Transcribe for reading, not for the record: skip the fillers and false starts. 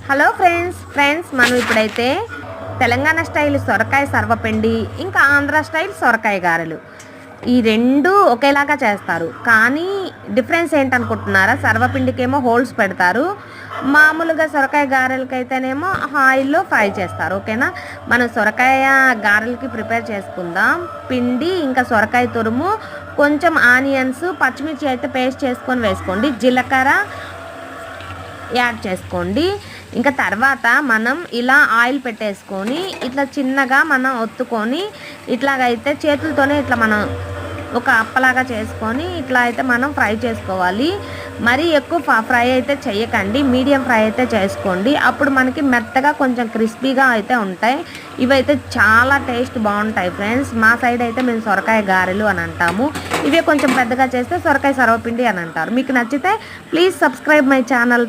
Hello friends మనం ఇప్పుడైతే Telangana style సొరకాయ సర్వపిండి ఇంకా ఆంధ్ర స్టైల్ సొరకాయ గారెలు ఈ రెండు ఒకేలాగా చేస్తారు. కానీ డిఫరెన్స్ ఏంటనుకుంటున్నారా? సర్వపిండికేమో హోల్స్ పెడతారు, మామూలుగా సొరకాయ గారెలకైతేనేమో ఆయిల్లో ఫ్రై చేస్తారు. ఓకేనా, మనం సొరకాయ గారెలకి ప్రిపేర్ చేసుకుందాం. పిండి ఇంకా సొరకాయ తురుము, కొంచెం ఆనియన్స్, పచ్చిమిర్చి అయితే పేస్ట్ చేసుకొని వేసుకోండి, జీలకర్ర యాడ్ చేసుకోండి. ఇంకా తర్వాత మనం ఇలా ఆయిల్ పెట్టేసుకొని ఇట్లా చిన్నగా మనం ఒత్తుకొని ఇట్లాగైతే చేతులతోనే ఇట్లా మనం ఒక అప్పలాగా చేసుకొని ఇట్లా అయితే మనం ఫ్రై చేసుకోవాలి. మరీ ఎక్కువ ఫ్రై అయితే చేయకండి, మీడియం ఫ్రై అయితే చేసుకోండి. అప్పుడు మనకి మెత్తగా కొంచెం క్రిస్పీగా అయితే ఉంటాయి. ఇవైతే చాలా టేస్ట్ బాగుంటాయి ఫ్రెండ్స్. మా సైడ్ అయితే మేము సొరకాయ గారెలు అని అంటాము. ఇవే కొంచెం పెద్దగా చేస్తే సొరకాయ సర్వపిండి అని అంటారు. మీకు నచ్చితే ప్లీజ్ సబ్స్క్రైబ్ మై ఛానల్.